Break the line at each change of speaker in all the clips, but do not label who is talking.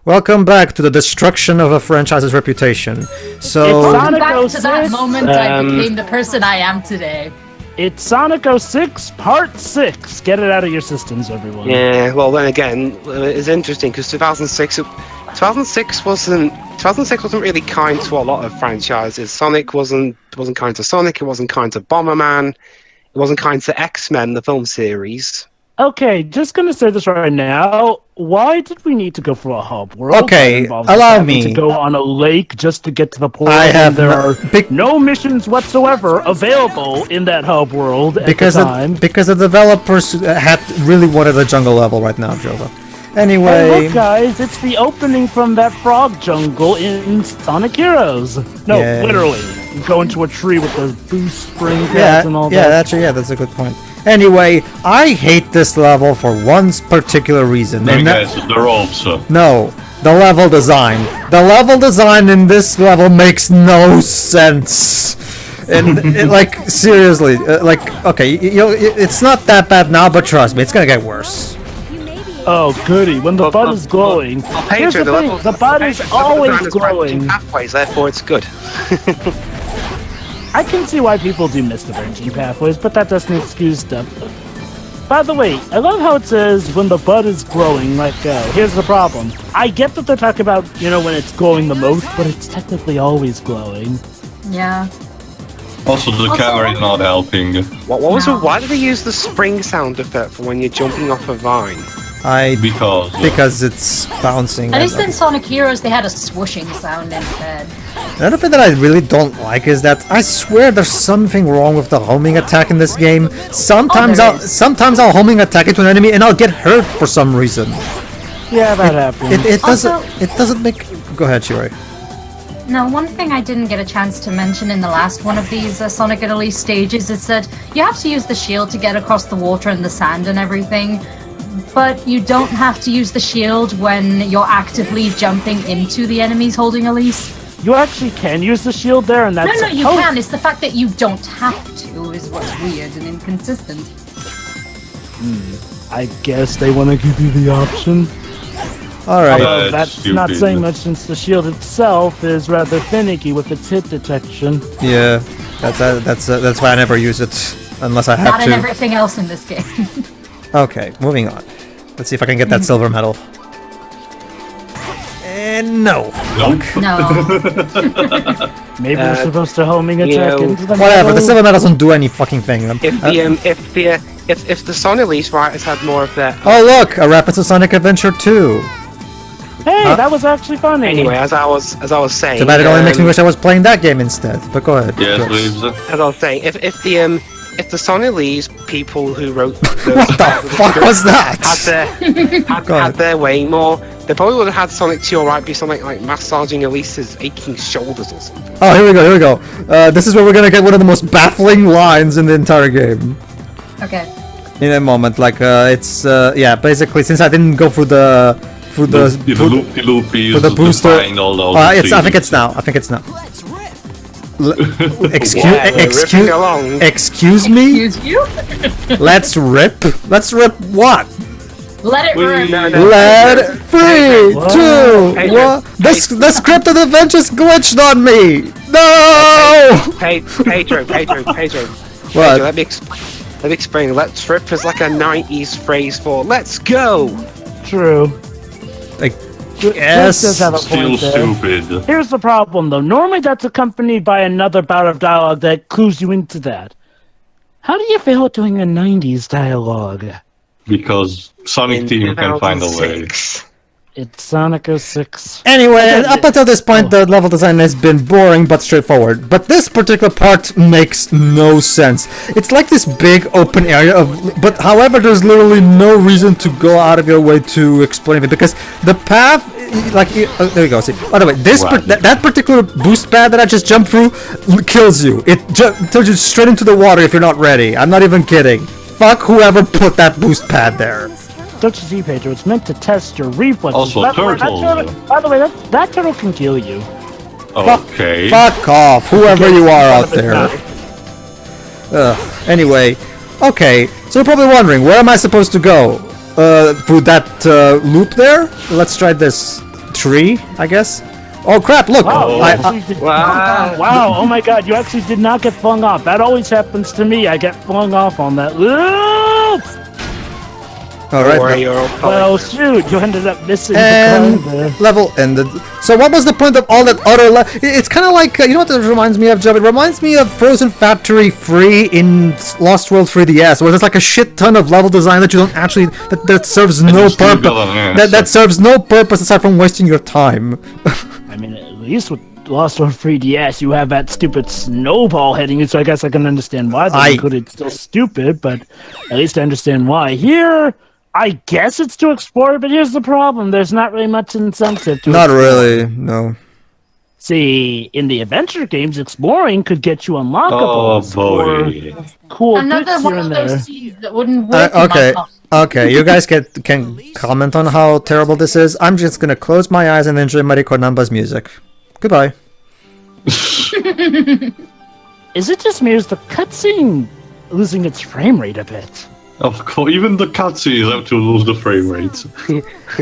Welcome back to the destruction of a franchise's reputation. So,
Welcome
back to
06.
that moment I became the person I am today.
It's Sonic 06 Part 6. Get it out of your systems, everyone.
Yeah, well then again, it's interesting because 2006 wasn't really kind to a lot of franchises. Sonic wasn't kind to Sonic, it wasn't kind to Bomberman, it wasn't kind to X-Men, the film series.
Okay, just gonna say this right now. Why did we need to go for a hub world?
Okay,
that involves
allow
having
me.
to go on a lake just to get to the port.
I have
and there
no-
are no missions whatsoever available in that hub world at
because
the time.
because the developers really wanted a jungle level right now, Jova. Anyway,
Hey, look, guys! It's the opening from that frog jungle in Sonic Heroes. No,
Yeah.
literally, you go into a tree with the boost spring pads
yeah,
and all
yeah,
that.
that's a good point. Anyway, I hate this level for one particular reason.
No,
and
guys, the ropes.
No, the level design. The level design in this level makes no sense. And like seriously, okay, it's not that bad now, but trust me, it's gonna get worse.
Oh, goody! When the bud is glowing, here's the thing: the bud is always glowing.
Pathways, therefore it's good.
I can see why people do miss the branching pathways, but that doesn't excuse stuff. By the way, I love how it says when the bud is glowing, let go. Here's the problem. I get that they're talking about, when it's glowing the most, but it's technically always glowing.
Yeah.
Also, the camera is not helping.
Why did they use the spring sound effect for when you're jumping off a vine?
Because
it's bouncing.
At least in Sonic Heroes they had a swooshing sound instead.
Another thing that I really don't like is that I swear there's something wrong with the homing attack in this game. Sometimes I'll homing attack into an enemy and I'll get hurt for some reason.
Yeah, that happens.
It doesn't make. Go ahead, Shiori.
Now, one thing I didn't get a chance to mention in the last one of these Sonic and Elise stages is that you have to use the shield to get across the water and the sand and everything, but you don't have to use the shield when you're actively jumping into the enemies holding Elise.
You actually can use the shield there, and that's...
No, you can. It's the fact that you don't have to is what's weird and inconsistent.
I guess they want to give you the option.
Alright.
Although that's
stupid.
not saying much since the shield itself is rather finicky with its hit detection.
Yeah, that's why I never use it unless I have
Not
to.
in everything else in this game.
Okay, moving on. Let's see if I can get that silver medal. And no.
Nope.
No.
Maybe we're supposed to homing attack into the
Whatever. The
middle.
silver medal doesn't do any fucking thing.
If the Sonic Elise writers had more of their
Oh look, a reference to Sonic Adventure 2.
Hey, that was actually funny.
anyway, as I was saying,
Too bad it only makes me wish I was playing that game instead. But go ahead.
Yes,
Yes.
please.
as I was saying, if the Sonic Elise people who wrote
What the fuck was that?
had their way more, they probably would have had Sonic 2 alright be something like massaging Elise's aching shoulders or something.
Oh, here we go. This is where we're gonna get one of the most baffling lines in the entire game.
Okay.
In a moment, basically, since I didn't go through the
loopy
for the booster.
find all those
I think
things.
it's now. Excuse
ripping along.
excuse me.
Excuse you?
Let's rip. Let's rip what?
Let it rip.
Let 3, 2,
Pedro.
1. The script of the event just glitched on me. No.
Pedro.
What?
Pedro, let me explain. Let's rip is like a 90s phrase for let's go.
True.
Yes.
This does have a
Still
point there.
stupid.
Here's the problem, though. Normally that's accompanied by another bout of dialogue that clues you into that. How do you feel at doing a 90s dialogue?
Because Sonic Team can find a way.
2006.
It's Sonic 06.
Anyway, up until this point, the level design has been boring but straightforward. But this particular part makes no sense. It's like this big open area but however, there's literally no reason to go out of your way to explain it because the path, there you go. See, by the way, that particular boost pad that I just jumped through kills you. It tells you straight into the water if you're not ready. I'm not even kidding. Fuck whoever put that boost pad there.
Don't you see, Pedro? It's meant to test your reflexes.
Also, turtles.
By the way, that turtle can kill you.
Okay.
Fuck off, whoever you are out there. Anyway, okay, so you're probably wondering, where am I supposed to go? Through that loop there? Let's try this. tree, I guess. Oh crap! Look,
Wow,
Wow.
wow, oh my god, you actually did not get flung off. That always happens to me. I get flung off on that.
all right.
Well, shoot, you ended up missing
And
the card.
level ended. So what was the point of all that other it's kind of like, you know what this reminds me of, Joe? It reminds me of Frozen Factory Free in Lost World 3DS, where there's like a shit ton of level design that you don't actually, that serves no purpose. That serves no purpose aside from wasting your time.
I mean, at least with Lost World 3DS, you have that stupid snowball hitting you, so I guess I can understand why they included it's still stupid, but at least I understand why. Here, I guess it's to explore, but here's the problem. There's not really much incentive to
Not
explore.
really, no.
See, in the adventure games, exploring could get you
Oh
unlockables
boy.
or cool
Another
bits
one
here and
of
there.
those seeds that wouldn't work. in
Okay,
my house.
okay, you guys can comment on how terrible this is. I'm just gonna close my eyes and enjoy Mariko Namba's music. Goodbye.
Is it just me or is the cutscene losing its frame rate a bit?
Of course, even the cutscenes have to lose the frame rates.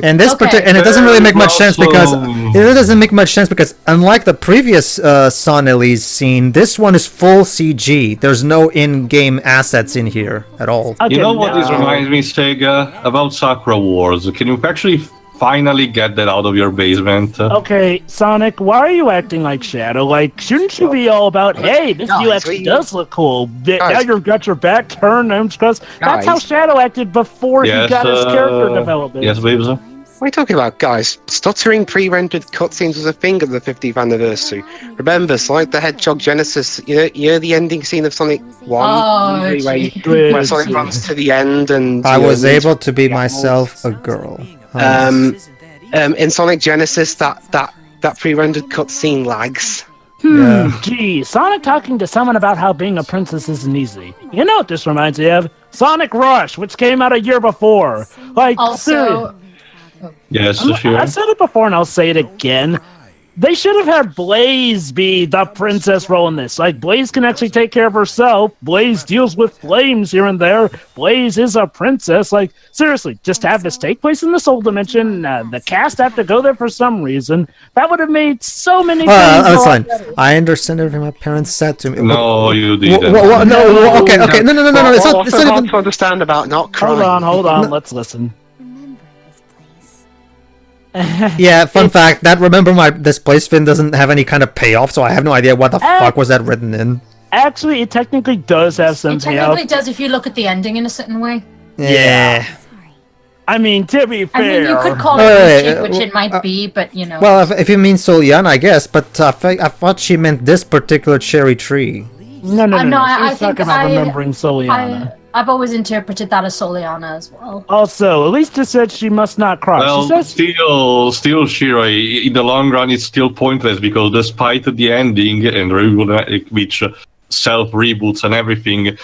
And this
Okay.
and it doesn't really make much sense because
Awesome.
it really doesn't make much sense because unlike the previous Son Elise scene, this one is full CG. There's no in-game assets in here at all.
Okay,
You know what this
now-
reminds me, Sega? About Sakura Wars. Can you actually finally get that out of your basement?
Okay, Sonic, why are you acting like Shadow? Like, shouldn't you be all about, hey, this
Guys,
view actually does look cool. Now
Guys.
you've got your back turned. That's how
Guys.
Shadow acted before he got his character development.
Yes, babes.
What are you talking about, guys? Stuttering pre-rendered cutscenes was a thing at the 50th anniversary. Remember, Sonic the Hedgehog Genesis, you know the ending scene of Sonic 1?
Oh,
where,
gee.
where Sonic runs to the end and...
I
you know,
was
leaves-
able to be myself a girl.
in Sonic Genesis, that pre-rendered cutscene lags.
Yeah.
Gee, Sonic talking to someone about how being a princess isn't easy. You know what this reminds me of? Sonic Rush, which came out a year before. Like, seriously.
Also,
Yes, sure.
I said it before and I'll say it again. They should have had Blaze be the princess role in this. Like, Blaze can actually take care of herself. Blaze deals with flames here and there. Blaze is a princess. Like, seriously, just have this take place in the Soul Dimension. The cast have to go there for some reason. That would have made so many things.
That's
a lot
fine.
better.
I understand everything my parents said to me.
No, you
Wha-
didn't.
no, okay, okay. No. It's not
What's hard
even.
to understand about not crying?
Hold on. Let's listen.
Yeah, fun fact. That this place fin doesn't have any kind of payoff, so I have no idea what the fuck was that written in.
Actually, it technically does have some
it
payoff.
technically does if you look at the ending in a certain way.
Yeah.
I mean, to be fair.
I mean, you could call it
Wait,
bullshit, which it might be, but you know.
Well, if you mean Soliana, I guess, but I thought she meant this particular cherry tree.
No.
I
She's
think
talking about remembering Soliana.
I've always interpreted that as Soliana as well.
Also, Elise just said she must not cry.
Well,
She says
still, Shirai, in the long run, it's still pointless because despite the ending and which self-reboots and everything,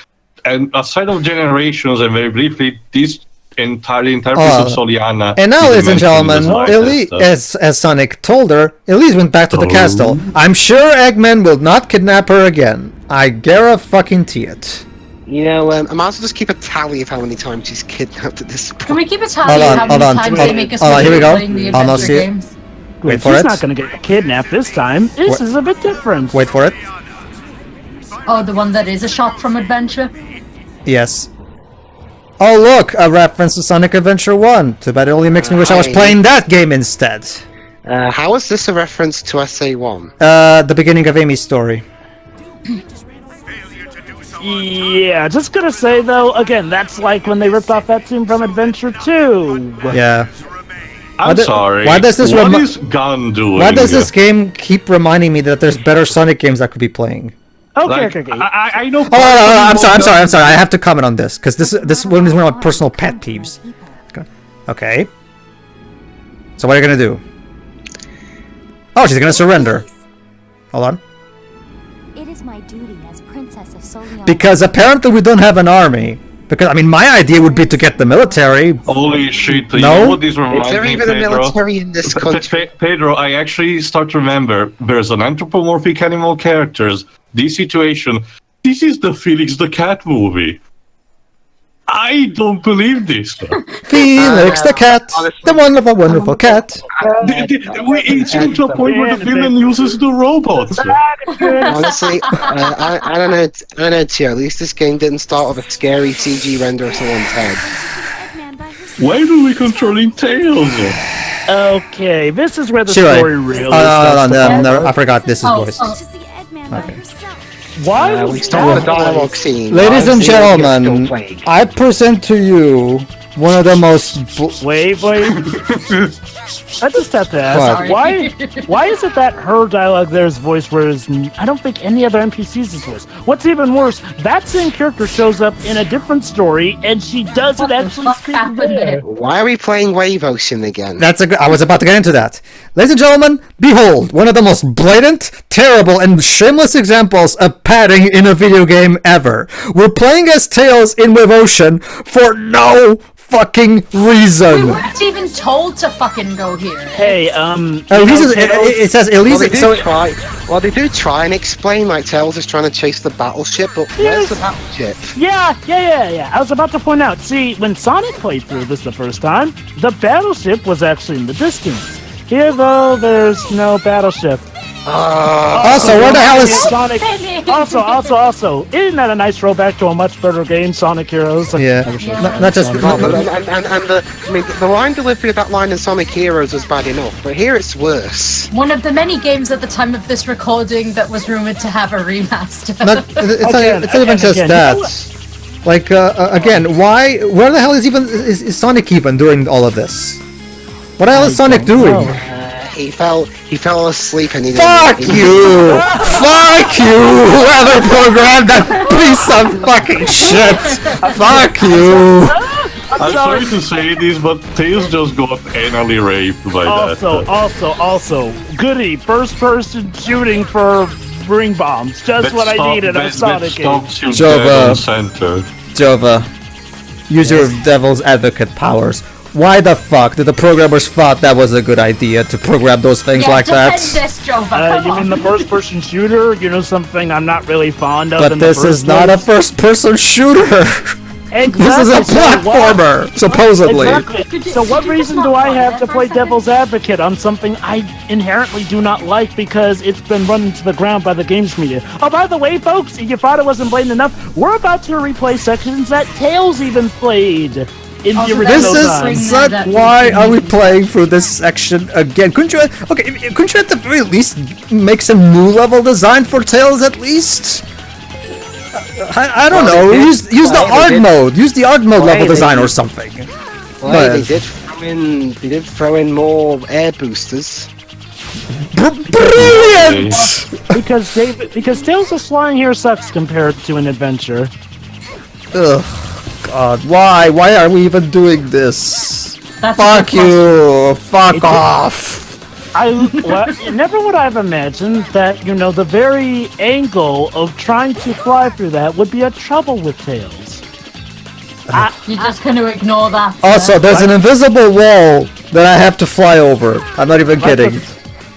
and aside of Generations and very briefly, this entire piece of Soliana.
And now, ladies and gentlemen,
Elise,
as Sonic told her, Elise went back to the castle. I'm sure Eggman will not kidnap her again. I guarantee it.
You know, I might as well just keep a tally of how many times he's kidnapped at this point.
Can we keep a tally
Hold
of
on,
how
hold
many
on,
times
hold
they
on.
make us
Hold on, here we go.
playing the
Almost
adventure
here.
games?
Wait for
she's
it.
not going to get kidnapped this time. This is a bit different.
Wait for it.
Oh, the one that is a shot from Adventure?
Yes. Oh look, a reference to Sonic Adventure 1. Too bad it only makes me wish I was playing that game instead.
How is this a reference to SA1?
The beginning of Amy's story.
Yeah, just gonna say though, again, that's like when they ripped off that scene from Adventure 2.
Yeah.
I'm sorry.
Why does this
What is Gun doing?
Why does this game keep reminding me that there's better Sonic games I could be playing?
Okay.
I know.
I'm sorry. I have to comment on this because this one is one of my personal pet peeves. Okay. So what are you gonna do? Oh, she's gonna surrender. Hold on.
It is my duty as Princess of Soliana.
Because apparently we don't have an army. Because I mean, my idea would be to get the military.
Holy shit! You
No?
know what this reminds
Is there
me,
even a
Pedro?
military in this country?
Pedro, I actually start to remember there's an anthropomorphic animal characters. This situation. This is the Felix the Cat movie. I don't believe this.
Felix the cat, the wonderful cat.
We seem to a point where the villain uses the robots.
Honestly, I don't know. I don't know, too. At least this game didn't start with a scary CG render of someone's head.
Eggman by herself.
Why are we controlling Tails?
Okay, this is where the
Sure.
story really
Oh,
starts to
no, I forgot this is
Oh,
voice.
oh.
To see Eggman by herself.
Why
We
was
start the
that?
dialogue scene.
Ladies and
Why is the idiot
gentlemen,
still playing?
I present to you one of the most.
Wait. I just have to ask,
What?
why is it that her dialogue there's voice, whereas I don't think any other NPCs is voice? What's even worse, that same character shows up in a different story, and she doesn't
What the
actually
fuck
speak
happened
there.
there?
Why are we playing Wave Ocean again?
I was about to get into that. Ladies and gentlemen, behold, one of the most blatant, terrible, and shameless examples of padding in a video game ever. We're playing as Tails in Wave Ocean for no fucking
We
reason.
weren't even told to fucking go here.
Hey,
Elise, it says
Well,
Elise,
they do
so
try. Well, they do try and explain like Tails is trying to chase the battleship, but where's the battleship?
Yeah. I was about to point out, see, when Sonic played through this the first time, the battleship was actually in the distance. Here, though, there's no battleship.
also, where the hell is...
Sonic? Also, isn't that a nice throwback to a much better game, Sonic Heroes?
Yeah, not just...
Oh, and the line delivery of that line in Sonic Heroes was bad enough, but here it's worse.
One of the many games at the time of this recording that was rumored to have a remaster.
It's not even just
again,
that. Like, again, where the hell is Sonic even doing all of this? What the hell is Sonic doing?
He fell asleep and he
Fuck
didn't.
you! Fuck you! Whoever programmed that piece of fucking shit! Fuck you!
I'm sorry to say this, but Tails just got anally raped by that.
Also, goody, first person shooting for ring bombs. Just what I needed on Sonic game.
Stops you
Jova.
dead on center.
Jova, use your devil's advocate powers. Why the fuck did the programmers thought that was a good idea to program those things like that?
This, Jova, come
You
on.
mean the first person shooter? You know, something I'm not really fond of.
But
in the
this
first
is not a
place?
first-person shooter!
Exactly.
This is a
so what-
platformer, supposedly.
Exactly. So what reason do I have to play devil's advocate on something I inherently do not like because it's been run into the ground by the games media? Oh, by the way, folks, if you thought it wasn't blatant enough, we're about to replay sections that Tails even played in the
Also,
original
This
time.
is not why are we playing through this section again? Couldn't you? Okay, couldn't you at the very least make some new level design for Tails at least? I don't know.
they did.
Use the
Well, they
art
did.
mode. Use the art mode
Well,
level
they
design or
did.
something.
Well,
But-
they did throw in more air boosters.
Brilliant!
Because Tails is flying here sucks compared to an adventure.
Ugh, God, why? Why are we even doing this?
That's a
Fuck
good question.
you! Fuck off!
Never would I have imagined that, you know, the very angle of trying to fly through that would be a trouble with Tails.
You're just going to ignore that.
Also, there's an invisible wall that I have to fly over. I'm not even kidding.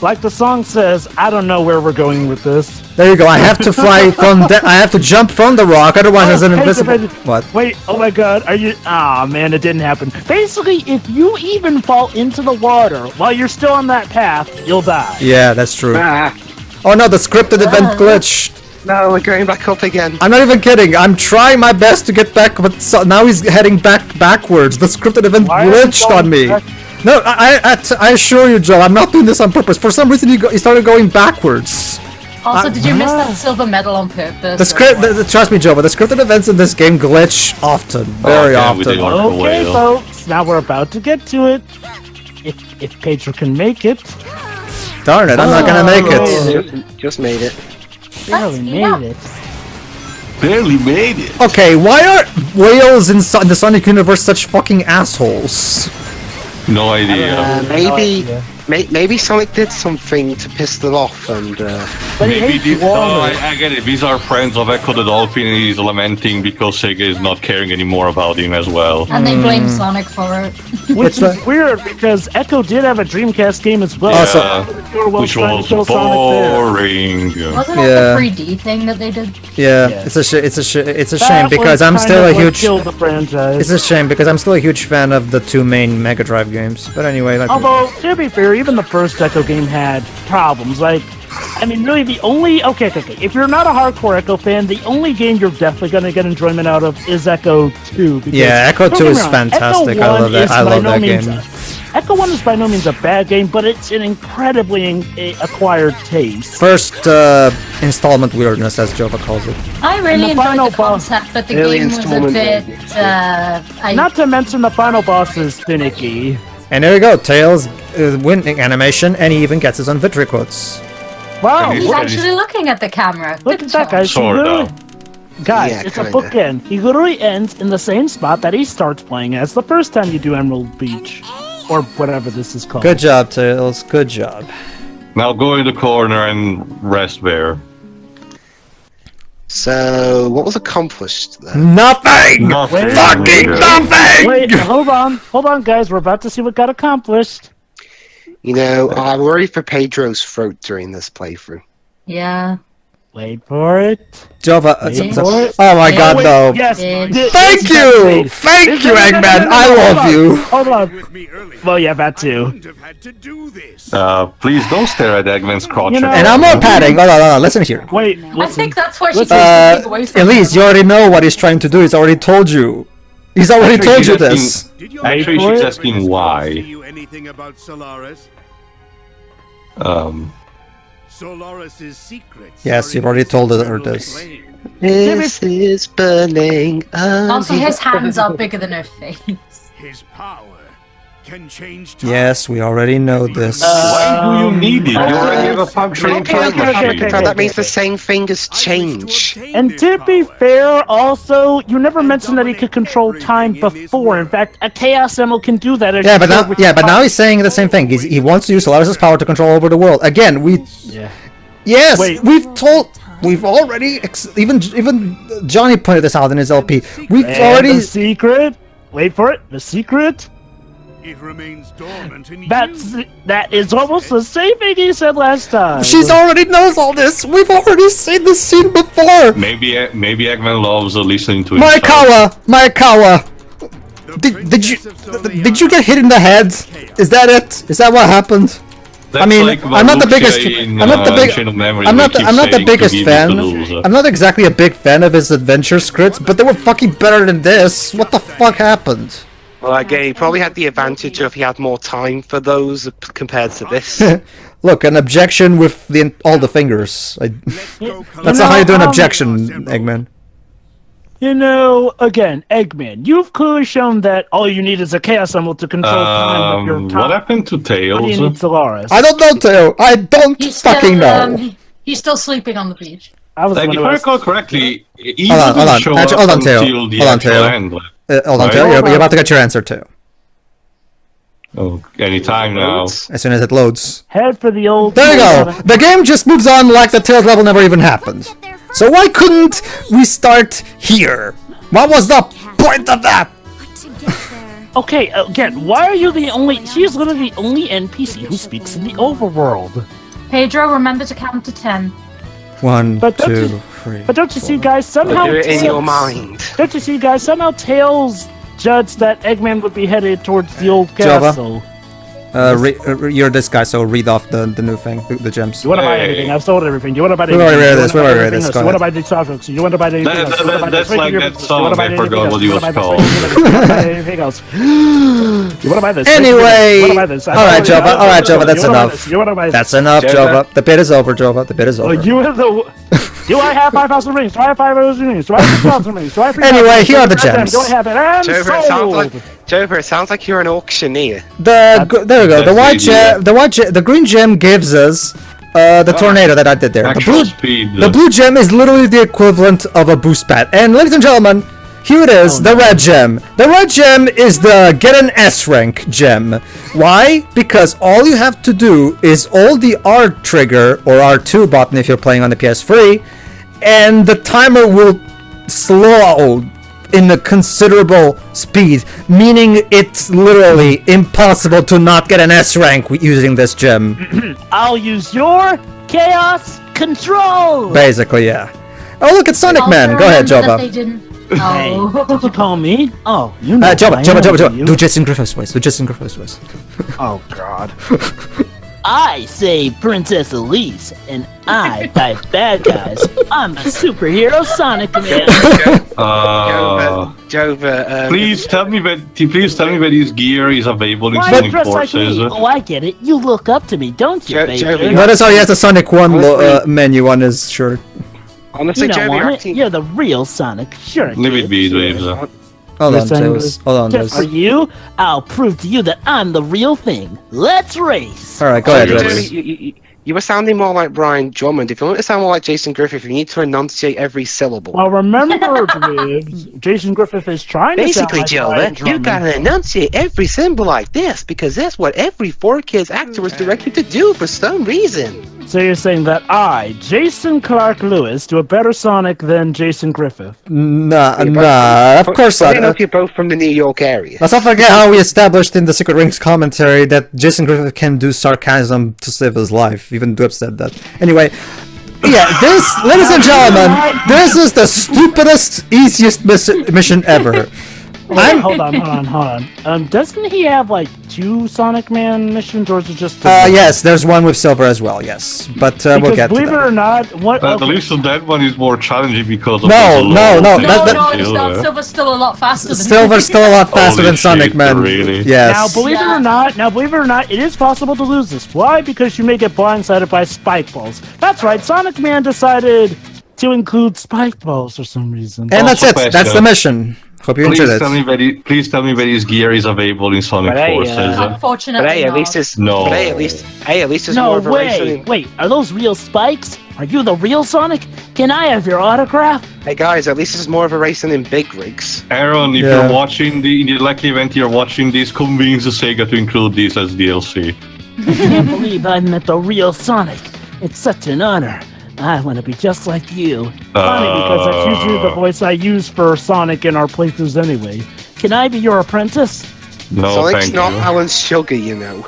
Like the song says, I don't know where we're going with this.
There you go. I have to fly from. I have to jump from the rock. Otherwise, there's an
Pedro,
invisible.
Pedro.
What?
Wait, oh my god, are you... Ah, man, it didn't happen. Basically, if you even fall into the water while you're still on that path, you'll die.
Yeah, that's true.
Ah,
Oh no, the scripted event glitched.
no, we're going back up again.
I'm not even kidding. I'm trying my best to get back, but now he's heading backwards. The scripted event
Why are you
glitched
going
on me.
back?
No, I assure you, Joe, I'm not doing this on purpose. For some reason, he started going backwards.
Also, did you miss that silver medal on purpose?
The script, trust me, Joe, but the scripted events in this game glitch often, very
yeah, we did
often.
work.
Okay,
Whale.
folks, now we're about to get to it. If Pedro can make it.
Darn it, I'm not gonna make it.
Just made it.
Barely made it.
Barely made it.
Okay, why are whales in the Sonic universe such fucking assholes?
No idea.
Maybe Maybe Sonic did something to piss them off, and
But he
Maybe
hates
these,
Walrus.
I get it. These are friends of Echo the Dolphin, and he's lamenting because Sega is not caring anymore about him as well.
And they blame Sonic for it.
Which
It's
is weird because Echo did have a Dreamcast game as well.
Which was boring.
Wasn't it
Yeah.
the 3D thing that they did?
Yeah,
Yeah.
it's a shame
That
because
was
I'm
kind
still
of
a
what
huge.
killed the franchise.
It's a shame because I'm still a huge fan of the 2 main Mega Drive games. But anyway, like,
Although, to be fair, even the first Echo game had problems. Like, I mean, really, the only... Okay. If you're not a hardcore Echo fan, the only game you're definitely going to get enjoyment out of is Echo 2. Because,
yeah, Echo
don't
2
get
is
me wrong,
fantastic.
Echo
I love
1
that.
is
I
by
love
no
that
means
game.
Echo 1 is by no means a bad game, but it's an incredibly acquired taste.
First installment weirdness, as Jova calls it.
I really
And the final
enjoyed the
boss-
concept, but the
Early
game was a
installment
bit.
game.
Not to mention the final boss is finicky.
And there you go, Tails winning animation, and he even gets his own victory quotes.
Wow,
He's
Look-
actually looking at the camera.
look
Good
at that,
job.
guys. He
Sorta.
literally- Guys,
Yeah,
it's a
kinda.
bookend. He literally ends in the same spot that he starts playing as the first time you do Emerald Beach. Or whatever this is called.
Good job, Tails. Good job.
Now go in the corner and rest there.
so what was accomplished then?
Nothing!
Nothing.
Fucking nothing!
Wait, hold on, guys. We're about to see what got accomplished.
You know, I worry for Pedro's throat during this playthrough.
Yeah.
Wait for it.
Jova,
Wait
for it.
oh my
Wait,
god,
Wait,
no.
Yes.
Wait.
Thank you! Thank you, Eggman! I love you!
Hold on. Well, yeah, that too.
Please don't stare at Eggman's crotch.
You know-
And I'm more padding. Hold on, listen here.
Wait,
I
listen.
think that's why she keeps
Uh,
looking away from
Elise,
him.
you already know what he's trying to do. He's already told you. He's already
Actually,
told you
she's
this.
Actually, she's asking why.
you anything about Solaris? Solaris's secrets.
Yes,
are
you've
in
already
his
told her
eternal
this.
flame.
This is burning.
Also, his hands are bigger than her face.
His power can change time.
Yes, we already know this.
Why do you need it? You already have a functioning
okay,
time
okay,
machine.
okay.
So that means the same thing as change.
And to be fair, also, you never mentioned that he could control time before. In fact, a Chaos Emerald can do that. As
Yeah,
you
but
showed
now,
with
yeah, but
the-
now he's saying the same thing. He wants to use Solaris' power to control over the world. Again,
Yeah.
yes,
Wait.
we've already, even Johnny pointed this out in his LP. We've
And
already,
the secret. Wait for it. The secret.
It remains dormant in
That is almost the same thing he said last time.
she's already knows all this. We've already seen this scene before.
Maybe Eggman loves listening to himself.
Maekawa, did you get hit in the head? Is that it? Is that what happened?
That's
I mean,
like
I'm not the biggest.
Valukia in,
I'm not the big.
Chain of Memories,
I'm
we
not.
keep
I'm not the
saying to
biggest
be
fan.
the loser.
I'm not exactly a big fan of his adventure scripts, but they were fucking better than this. What the fuck happened?
Well, again, he probably had the advantage of he had more time for those compared to this.
Look, an objection with all the fingers. That's not how you do an objection, Eggman.
You know, again, Eggman, you've clearly shown that all you need is a Chaos Emerald to control time with your time.
What happened to
What do you
Tails?
need Solaris?
I don't know, Teo. I don't
He's
fucking
still,
know.
he's still sleeping on the beach.
I was
Like, if
wondering
I
what-
recall correctly, he
Hold on,
doesn't
hold on.
show
Actually,
up
hold on, Teo.
until the
Hold on,
actual
Teo.
end.
Hold on,
Right?
Teo. You're about to get your answer, Teo.
Oh, anytime now.
As soon as it loads.
Head for the old.
There you go. The game just moves on like the Tails level never even happened. So why couldn't we start here? What was the point of that?
But to get there,
Okay, again, why are you the only? She is literally the only NPC who speaks in the overworld.
Pedro, remember to count to 10.
1,
But don't
2,
you-
3.
But don't you see, guys? Somehow,
Do it in your mind.
Don't you see, guys? Somehow, Tails judged that Eggman would be headed towards the old
Java?
castle.
You're this guy, so read off the new thing, the gems.
You want to buy
Hey.
everything? I've sold everything. You want to buy
We've
everything?
already read
You
this,
wanna
we've
buy
already read
everything
this,
else?
go
You want to buy
ahead.
the Starbucks? You want to buy anything
That-
else? You wanna buy
that's
this?
like
You
that
wanna
song,
buy
I
anything
forgot
else?
what it
You
was
wanna buy this?
called.
You wanna buy anything else? You want to buy this?
Anyway,
You wanna buy this?
alright, Jova, alright, Jova, that's
You wanna buy
enough.
this? You want to buy this?
That's enough,
Java.
Jova. The bit is over, Jova. The bit is
Oh,
over.
you have the. Do I have 5,000 rings? Do I have 5,000 rings? Do I have 6,000 rings? Do I have 3,000
Anyway,
rings?
here are the
Do I have them?
gems.
Do I have it? And
Jover, it sounds like
sold!
Jover, it sounds like you're an auctioneer.
There we go. The
That's
white
the idea.
gem, the green gem gives us the tornado that I did there.
Actual speed.
The blue gem is literally the equivalent of a boost pad. And ladies and gentlemen, Here it is, the red gem. The red gem is the get an S rank gem. Why? Because all you have to do is hold the R trigger, or R2 button if you're playing on the PS3, and the timer will slow in a considerable speed, meaning it's literally impossible to not get an S rank using this gem.
I'll use your chaos control.
Basically, yeah. Oh, look, it's Sonic
Also
Man. Go ahead,
remember that
Joba.
they didn't.
Hey,
Oh.
did you call me? Oh, you know.
Joba. Do Jason Griffith's voice. Do Jason Griffith's voice.
Oh God. I save Princess Elise, and I fight bad guys. I'm a superhero Sonic Man.
Jova,
Please tell me where this gear is available in
Why
Sonic
you dress like
Forces.
me? Oh, I get it. You look up to me, don't you, baby?
Notice how he has the Sonic 1 menu on his shirt.
honestly,
You don't
Jova,
want
you're
it.
acting.
You're the real Sonic. Sure.
Leave it
kid.
be, Waves.
Hold on,
Listen,
Tails. Hold on,
Just for
Tails.
you, I'll prove to you that I'm the real thing. Let's race.
Alright, go ahead,
Jova.
Tails.
You were sounding more like Brian Drummond. If you want to sound more like Jason Griffith, you need to enunciate every syllable.
Well, remember, Gibbs, Jason Griffith is trying
Basically,
to sound like Brian
Jova, you
Drummond.
gotta enunciate every symbol like this because that's what every 4Kids actor was directed to do for some reason.
So you're saying that I, Jason Clark Lewis, do a better Sonic than Jason Griffith?
Nah, of course
Funny
not.
enough, you're both from the New York area.
Let's not forget how we established in the Secret Rings commentary that Jason Griffith can do sarcasm to save his life. Even Dwip said that. Anyway, yeah, this, ladies and gentlemen, this is the stupidest, easiest mission ever.
Hold on. Doesn't he have like 2 Sonic Man missions, or is it just?
Yes, there's one with Silver as well, yes. But we'll
Because
get to
believe it
that.
or not, what?
At
okay.
least that one is more challenging because of
No,
the
no,
low
that-
No,
that-
no, it's
Silver.
not. Silver's still a lot faster than
Silver's still a lot faster
Holy
than Sonic
shit,
Man.
really?
Yes.
Now, believe it or not, it is possible to lose this. Why? Because you may get blindsided by spike balls. That's right, Sonic Man decided to include spike balls for some reason.
And that's
Also
it. That's the
question.
mission. Hope you enjoyed it.
Please tell me where his gear is available in Sonic
But hey,
Forces.
Unfortunately,
But hey, at
not.
least it's
No.
But hey, at least it's
No
more of a race.
way! Wait, are those real spikes? Are you the real Sonic? Can I have your autograph?
Hey guys, at least it's more of a racing in big rigs.
Aaron, if
Yeah.
you're watching in the likely event you're watching this, convince Sega to include this as DLC.
I can't believe I met the real Sonic. It's such an honor. I want to be just like you. Funny, because that's usually the voice I use for Sonic in our playthroughs anyway. Can I be your apprentice?
No,
Sonic's
thank
not
you.
Alan's sugar, you know.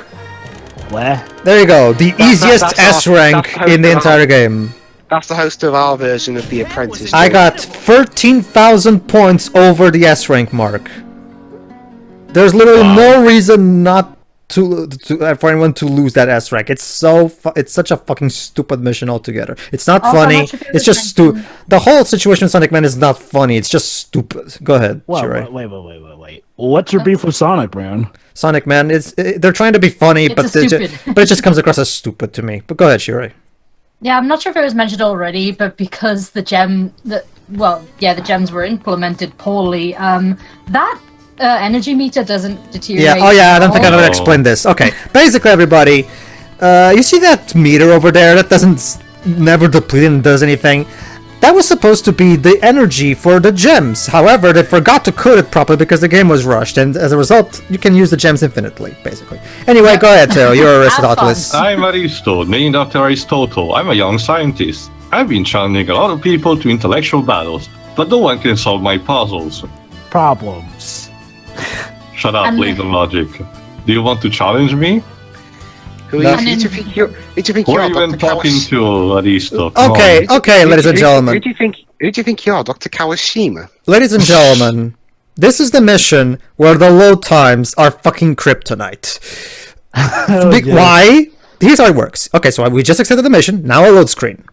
What?
There you go. The easiest
that's
S
our-
rank
that's
in the
our-
entire game.
That's the host of our version of The Apprentice.
I
Joe.
got 13,000 points over the S rank mark. There's literally no reason not to for anyone to lose that S rank. It's it's such a fucking stupid mission altogether. It's not
Also,
funny.
much of it
It's
was
just stupid.
mentioned-
The whole situation with Sonic Man is not funny. It's just stupid. Go ahead,
Well,
Shirai.
wait. What's your beef with Sonic, man?
Sonic Man they're trying to be funny,
It's
but
a stupid.
but it just comes across as stupid to me. But go ahead, Shirai.
Yeah, I'm not sure if it was mentioned already, but because the gems were implemented poorly, that energy meter doesn't deteriorate.
Yeah, oh yeah, I don't think I
at all.
ever explained this. Okay, basically everybody, you see that meter over there that doesn't never deplete and does anything? That was supposed to be the energy for the gems. However, they forgot to code it properly because the game was rushed, and as a result, you can use the gems infinitely, basically. Anyway, go ahead, Teo, you're Aristoteles.
I'm Aristo, named after Aristotle. I'm a young scientist. I've been challenging a lot of people to intellectual battles, but no one can solve my puzzles.
Problems.
Shut up,
And-
Blatant Logic. Do you want to challenge me?
Who
No.
do you think you're? Who do you think
Who
you
are
are,
you even
Dr.
talking
Kawash-
to, Aristo? Come
Okay,
on.
okay, ladies and gentlemen.
Who do you think you are, Dr. Kawashima?
Ladies and gentlemen, this is the mission where the load times are fucking kryptonite. Why? Here's how it works. Okay, so we just accepted the mission, now a load screen.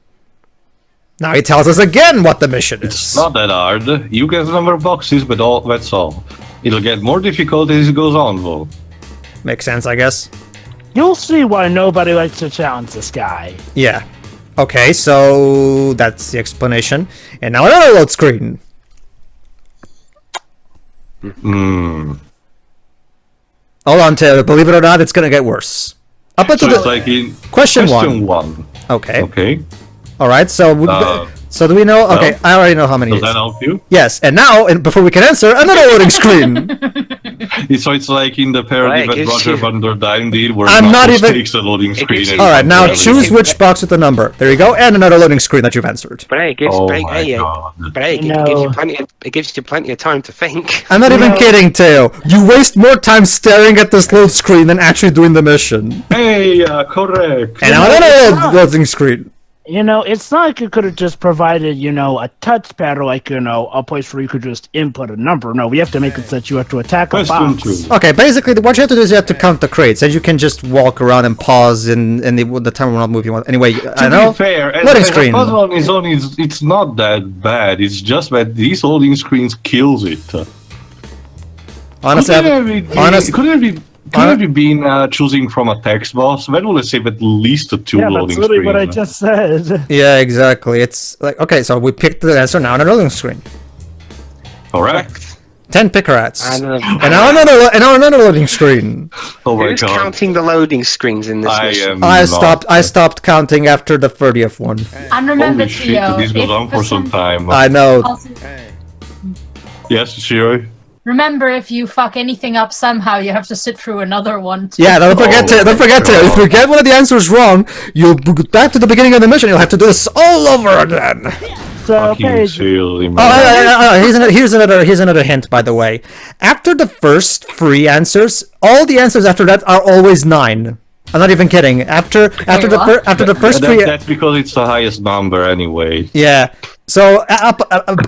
Now he tells us again what the mission
It's
is.
not that hard. You get a number of boxes, but that's all. It'll get more difficult as it goes on, though.
Makes sense, I guess.
You'll see why nobody likes to challenge this guy.
Yeah. Okay, so that's the explanation. And now another load screen.
Hmm.
Hold on, Taylor. Believe it or not, it's gonna get worse. Up
So
until
it's
the
like in
question
question
one.
one.
Okay.
Okay.
All right. So So do we know? Okay,
Well,
I already know how many.
Does
it is.
that help you?
Yes, and now, and before we can answer, another loading screen.
So it's like in the parody
Right,
that
gives
Roger
you-
Van der Dine did, where
I'm not
Knuckles
even-
takes the loading screen.
gives you-
and
All right, now
he
choose which box with the number. There you go, and another loading screen that you've answered.
But hey, it gives,
Oh
but,
my
hey,
god.
but hey,
You
it gives you plenty of time to think.
I'm not even
No.
kidding, Teo. You waste more time staring at this load screen than actually doing the mission.
Hey, correct.
And now another loading screen.
You know, it's not like you could have just provided, you know, a touchpad or like, you know, a place where you could just input a number. No, we have to make it so that you have to attack a
Question
box.
2.
Okay, basically, what you have to do is you have to count the crates, and you can just walk around and pause, and the timer will not move you. Anyway, I
To
know.
be fair,
Loading
as
screen.
a puzzle on its own, it's not that bad. It's just that these loading screens kills it.
Honestly,
Could have you been choosing from a text box? That would have saved at least 2
Yeah,
loading
that's literally
screens.
what I just said.
yeah, exactly. It's like, okay, so we picked the answer, now another loading screen.
Correct.
10 pickerats.
And,
And now another loading screen.
Oh my
who's
god.
counting the loading screens in this
I
mission?
am
I
not.
stopped counting after the 30th one.
And remember,
Holy shit,
Theo,
this goes
if
on for some time.
I know.
Also,
Yes, Shiro?
remember, if you fuck anything up somehow, you have to sit through another one. Too.
Yeah, don't forget
Oh
to. Don't forget to.
God.
If you get one of the answers wrong, you'll go back to the beginning of the mission. You'll have to do this all over again.
So,
Fucking
okay,
silly, man.
Here's another hint, by the way. After the first 3 answers, all the answers after that are always 9. I'm not even kidding. After the first 3.
That's because it's the highest number anyway.
Yeah. So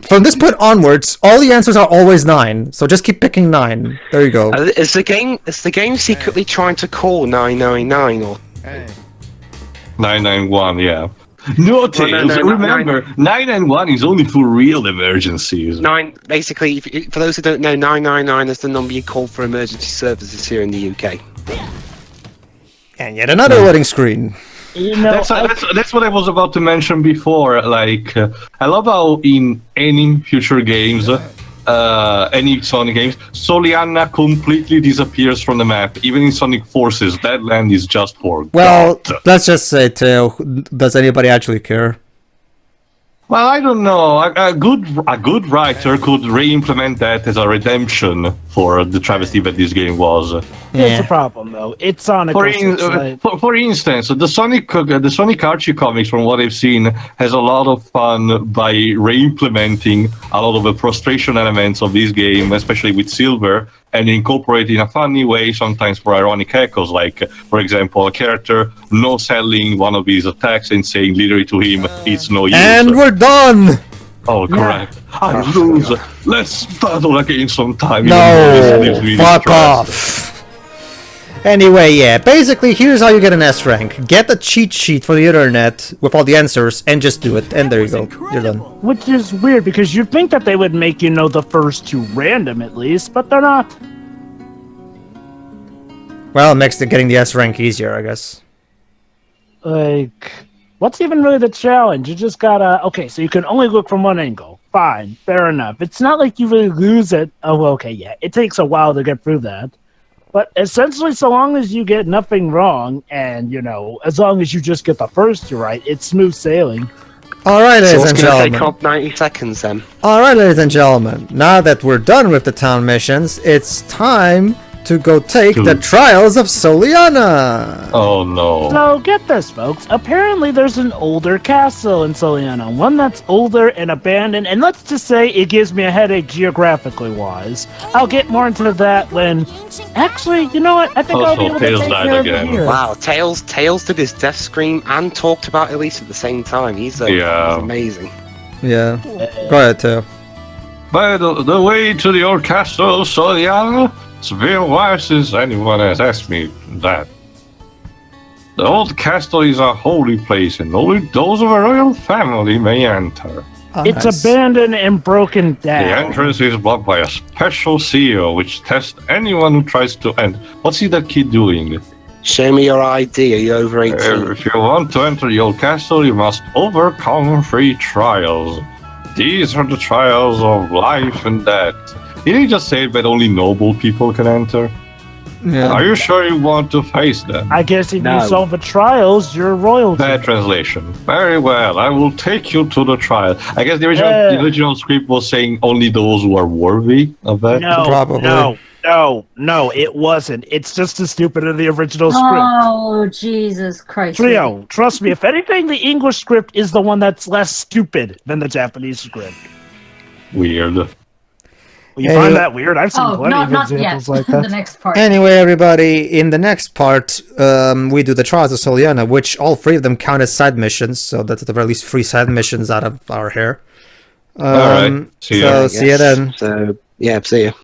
from this point onwards, all the answers are always 9. So just keep picking 9. There you go.
Is the game secretly trying to call 999 or
991, yeah. No, Tails,
no,
remember, 991 is only for real emergencies.
9? Basically, for those who don't know, 999 is the number you call for emergency services here in the UK.
And yet another loading screen.
you know,
That's what I was about to mention before. Like, I love how in any future games, any Sonic games, Soliana completely disappears from the map. Even in Sonic Forces, that land is just forgot.
Well, let's just say, Teo, does anybody actually care?
Well, I don't know. A good writer could re-implement that as a redemption for the travesty that this game was.
here's the problem, though. It's Sonic.
For instance, the Sonic Archie comics, from what I've seen, has a lot of fun by re-implementing a lot of the frustration elements of this game, especially with Silver, and incorporate in a funny way, sometimes for ironic echoes, like, for example, a character no-selling one of his attacks and saying literally to him, it's no use.
And we're done!
Oh, correct. I lose. Let's battle again sometime.
No,
Even though this leaves me
fuck
distressed.
off. Anyway, yeah, basically, here's how you get an S rank. Get a cheat sheet for the internet with all the answers, and just do it. And there you go, you're done.
Which is weird, because you'd think that they would make, you know, the first 2 random at least, but they're not.
Well, it makes getting the S rank easier, I guess.
Like, what's even really the challenge? You just gotta... Okay, so you can only look from one angle. Fine, fair enough. It's not like you really lose it. Oh, okay, yeah. It takes a while to get through that. But essentially, so long as you get nothing wrong, and, you know, as long as you just get the first 2 right, it's smooth sailing.
Alright,
So
ladies
it's
and
going to take
gentlemen.
up 90 seconds then.
Alright, ladies and gentlemen. Now that we're done with the town missions, it's time to go take the Trials of Soliana.
Oh no.
So, get this, folks. Apparently, there's an older castle in Soliana. One that's older and abandoned, and let's just say it gives me a headache geographically wise. I'll get more into that when... Actually, you know what? I think I'll be able to
Tails
take
died
care of it
again.
here.
Wow, Tails did his death scream and talked about Elise at the same time. He's
Yeah.
amazing.
Yeah. Go ahead, Teo.
By the way to the old castle of Soliana, it's been a while since anyone has asked me that. The old castle is a holy place, and only those of a royal family may enter.
It's
Nice.
abandoned and broken
The
down.
entrance is blocked by a special seal, which tests anyone who tries to enter. What's that kid doing?
Show me your ID. Are you over 18?
If you want to enter the old castle, you must overcome 3 trials. These are the trials of life and death. Did he just say that only noble people can enter?
Yeah.
Are you sure you want to face them?
I guess if
No.
you solve the trials, you're royalty.
Bad translation. Very well. I will take you to the trial. I guess the original script was saying only those who are worthy of that.
No,
Probably.
no, it wasn't. It's just as stupid as the original script.
Oh, Jesus Christ.
Trio, trust me, if anything, the English script is the one that's less stupid than the Japanese script.
Weird.
You find that weird? I've seen
Oh,
plenty
not
of
yet.
examples like
The
that.
next part.
Anyway, everybody, in the next part, we do the Trials of Soliana, which all 3 of them count as side missions, so that's at the very least 3 side missions out of our hair.
Alright, see ya.
So, see you then.
So, yeah, see ya.